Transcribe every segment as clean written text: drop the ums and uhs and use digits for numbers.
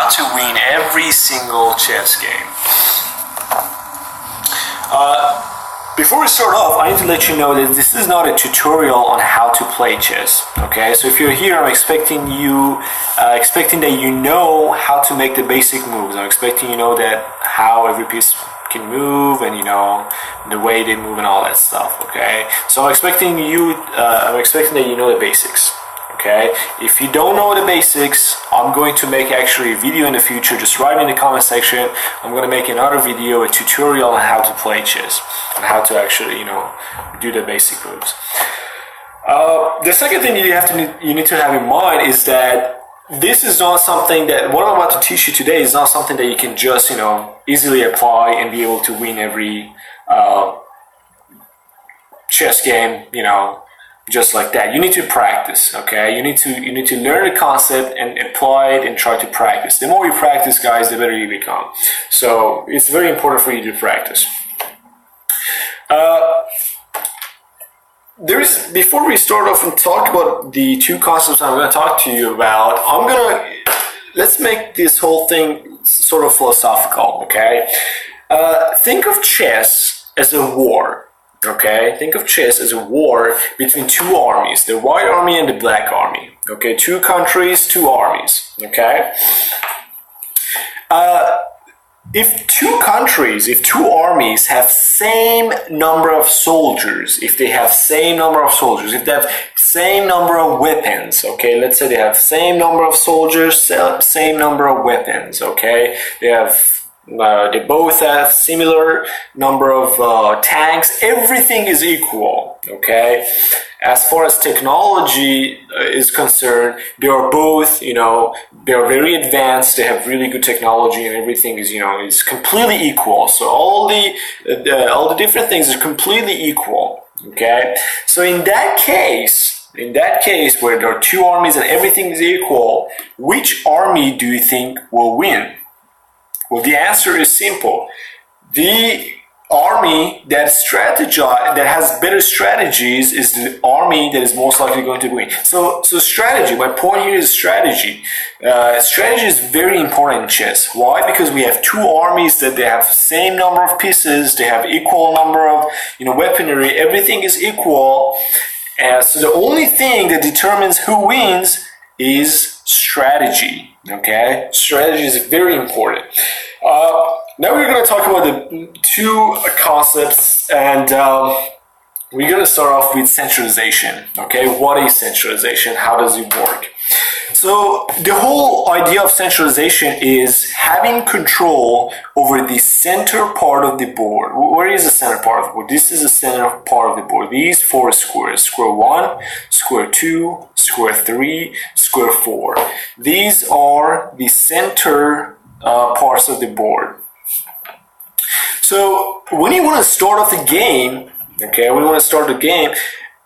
how to win every single chess game. Before we start off, I need to let you know that this is not a tutorial on how to play chess. Okay, so if you're here, I'm expecting that you know how to make the basic moves. I'm expecting you know that how every piece can move and you know the way they move and all that stuff. Okay, so I'm expecting that you know the basics. Okay, if you don't know the basics, I'm going to make actually a video in the future. Just write in the comment section. I'm going to make another video, a tutorial on how to play chess and how to actually, you know, do the basic moves. The second thing you need to have in mind is that this is not something that what I'm about to teach you today is not something that you can just, you know, easily apply and be able to win every chess game, you know, just like that. You need to practice, okay? You need to learn the concept and apply it and try to practice. The more you practice, guys, the better you become. So it's very important for you to practice. Before we start off and talk about the two concepts I'm going to talk to you about, let's make this whole thing sort of philosophical, okay? Think of chess as a war. Okay, think of chess as a war between two armies, the white army and the black army. Okay, two countries, two armies. Okay, if two armies have same number of soldiers, if they have same number of weapons, okay, let's say they have same number of soldiers, same number of weapons. Okay, they both have similar number of tanks. Everything is equal, okay? As far as technology is concerned, they are both, you know, they're very advanced. They have really good technology, and everything is, you know, is completely equal. So all the different things are completely equal, okay? So in that case where there are two armies and everything is equal, which army do you think will win? Well, the answer is simple. The army that has better strategies is the army that is most likely going to win. So strategy, my point here is strategy. Strategy is very important in chess. Why? Because we have two armies that they have same number of pieces, they have equal number of, you know, weaponry, everything is equal. So the only thing that determines who wins is strategy. Okay, strategy is very important. Now we're going to talk about the two concepts, and we're going to start off with centralization. Okay, what is centralization? How does it work? So the whole idea of centralization is having control over the center part of the board. Where is the center part of the board? This is the center part of the board. These four squares, square 1, square 2, square 3, square 4. These are the center parts of the board. So when you want to start off the game,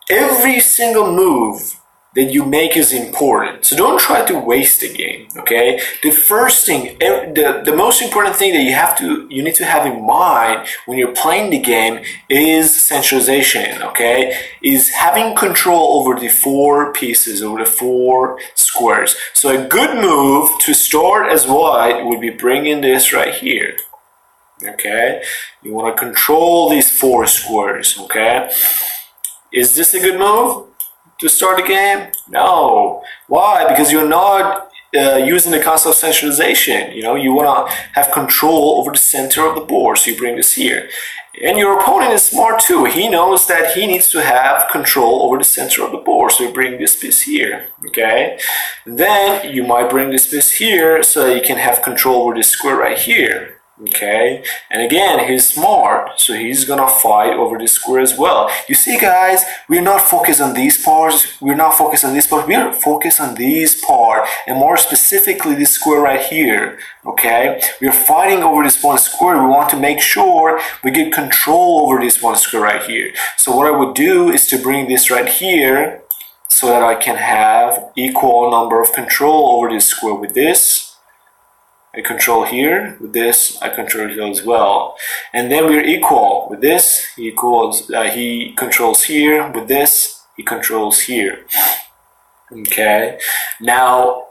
every single move that you make is important. So don't try to waste the game, okay? The first thing, the most important thing that you need to have in mind when you're playing the game is centralization, okay? Is having control over the four pieces, over the four squares. So a good move to start as white would be bringing this right here, okay? You want to control these four squares, okay? Is this a good move to start the game? No. Why? Because you're not using the concept of centralization. You know, you want to have control over the center of the board, so you bring this here. And your opponent is smart too. He knows that he needs to have control over the center of the board, so you bring this piece here, okay? And then you might bring this piece here so that you can have control over this square right here. Okay, and again, he's smart, so he's gonna fight over this square as well. You see, guys, we're not focused on these parts, we're focused on these parts, and more specifically this square right here. Okay, we're fighting over this one square. We want to make sure we get control over this one square right here. So what I would do is to bring this right here so that I can have equal number of control over this square. With this I control here, with this I control here as well, and then we're equal. With this he controls here, with this he controls here. Okay, now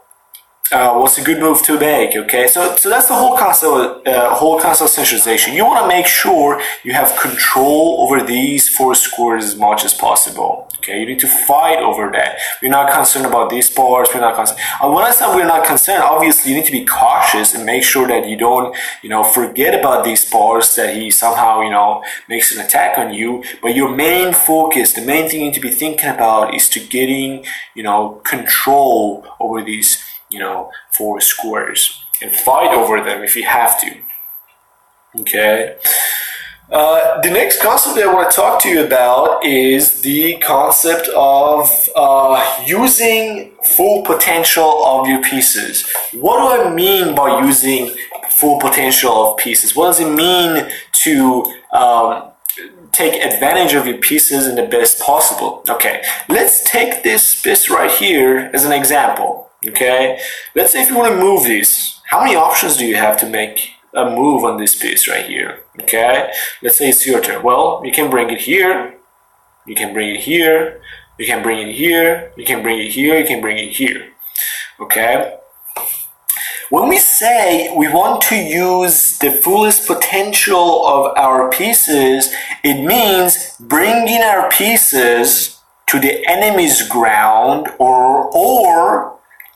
what's a good move to make? Okay, so that's the whole concept of centralization. You want to make sure you have control over these 4 squares as much as possible. Okay, you need to fight over that. We're not concerned about these parts. We're not concerned. When I say we're not concerned, obviously you need to be cautious and make sure that you don't, forget about these parts, that he somehow, makes an attack on you. But your main focus, the main thing you need to be thinking about is to getting, control over these, 4 squares and fight over them if you have to. Okay. The next concept that I want to talk to you about is the concept of using full potential of your pieces. What do I mean by using full potential of pieces? What does it mean to take advantage of your pieces in the best possible? Okay, let's take this piece right here as an example. Okay, let's say if you want to move this, how many options do you have to make a move on this piece right here? Okay, let's say it's your turn. Well, you can bring it here, you can bring it here, you can bring it here, you can bring it here, you can bring it here. Okay, when we say we want to use the fullest potential of our pieces, it means bringing our pieces to the enemy's ground or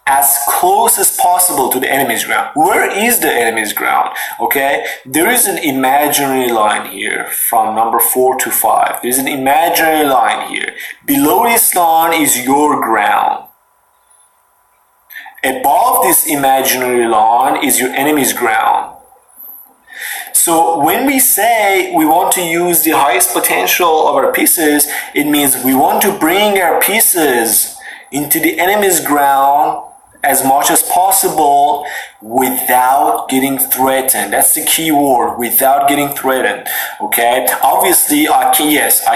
as close as possible to the enemy's ground. Where is the enemy's ground? Okay, there is an imaginary line here from number 4 to 5. There's an imaginary line here. Below this line is your ground. Above this imaginary line is your enemy's ground. So when we say we want to use the highest potential of our pieces, it means we want to bring our pieces into the enemy's ground as much as possible without getting threatened. That's the key word, without getting threatened. Okay, obviously I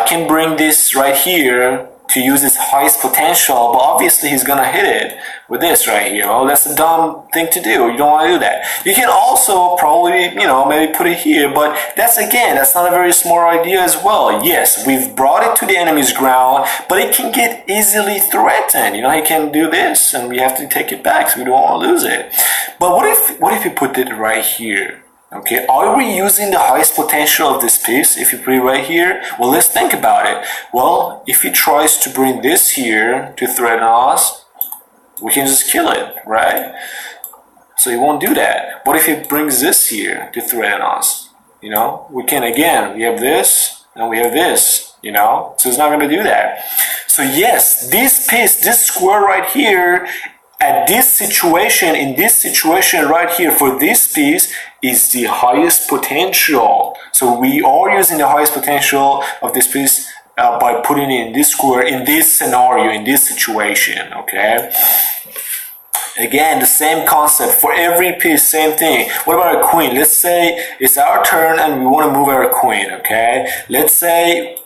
can bring this right here to use its highest potential, but obviously he's gonna hit it with this right here. Oh, that's a dumb thing to do. You don't want to do that. You can also probably, maybe put it here, but that's not a very smart idea as well. Yes, we've brought it to the enemy's ground, but it can get easily threatened. He can do this, and we have to take it back, so we don't want to lose it. But what if you put it right here? Okay, are we using the highest potential of this piece if you put it right here? Well, let's think about it. Well, if he tries to bring this here to threaten us, we can just kill it, right? So he won't do that. What if he brings this here to threaten us? We can, again, we have this and we have this, so it's not going to do that. So yes, this piece, this square right here, in this situation right here for this piece is the highest potential. So we are using the highest potential of this piece by putting it in this square, in this scenario, in this situation, okay? Again, the same concept for every piece, same thing. What about a queen? Let's say it's our turn and we want to move our queen, okay? Let's say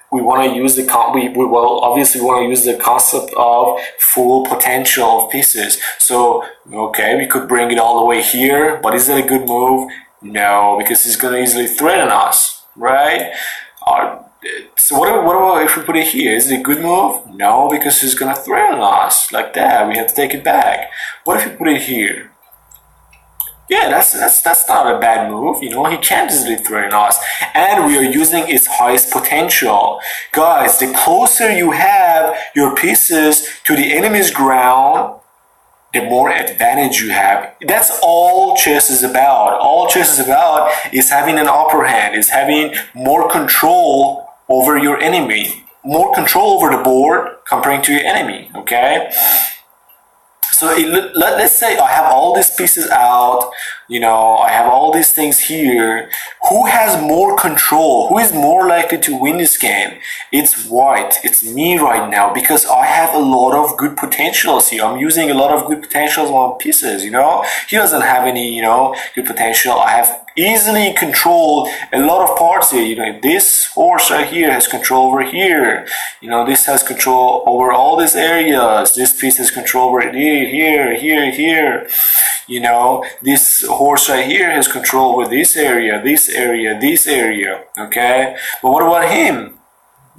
we want to use obviously we want to use the concept of full potential of pieces. So, okay, we could bring it all the way here, but is that a good move? No, because it's going to easily threaten us, right? So what about if we put it here? Is it a good move? No, because it's going to threaten us like that. We have to take it back. What if we put it here? Yeah, that's not a bad move. He can't easily threaten us, and we are using its highest potential. Guys, the closer you have your pieces to the enemy's ground, the more advantage you have. That's all chess is about. All chess is about is having an upper hand, is having more control over your enemy, more control over the board comparing to your enemy, okay? So let's say I have all these pieces out, I have all these things here. Who has more control? Who is more likely to win this game? It's white. It's me right now because I have a lot of good potentials here. I'm using a lot of good potentials on pieces, He doesn't have any, good potential. I have easily controlled a lot of parts here. This horse right here has control over here. This has control over all these areas. This piece has control over here. This horse right here has control over this area, okay? But what about him?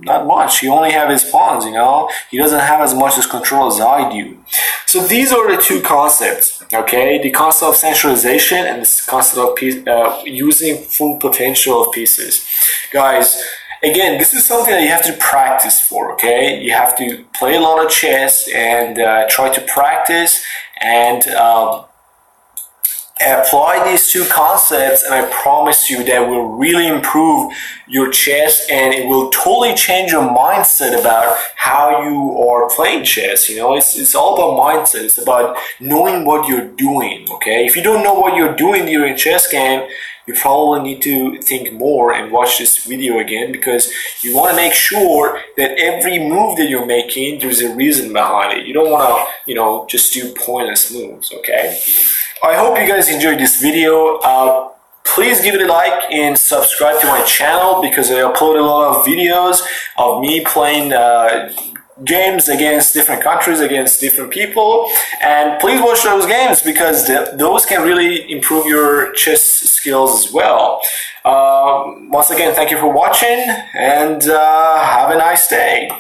not much. He only have his pawns, you know. He doesn't have as much as control as I do. So these are the two concepts, okay? The concept of centralization and the concept of using full potential of pieces. Guys, again, this is something that you have to practice for, okay? You have to play a lot of chess and try to practice and apply these two concepts, and I promise you that will really improve your chess, and it will totally change your mindset about how you are playing chess. You know, it's all about mindset. It's about knowing what you're doing, okay? If you don't know what you're doing during a chess game, you probably need to think more and watch this video again, because you want to make sure that every move that you're making, there's a reason behind it. You don't want to, you know, just do pointless moves, okay? I hope you guys enjoyed this video. Please give it a like and subscribe to my channel, because I upload a lot of videos of me playing games against different countries, against different people, and please watch those games, because those can really improve your chess skills as well. Once again, thank you for watching, and have a nice day.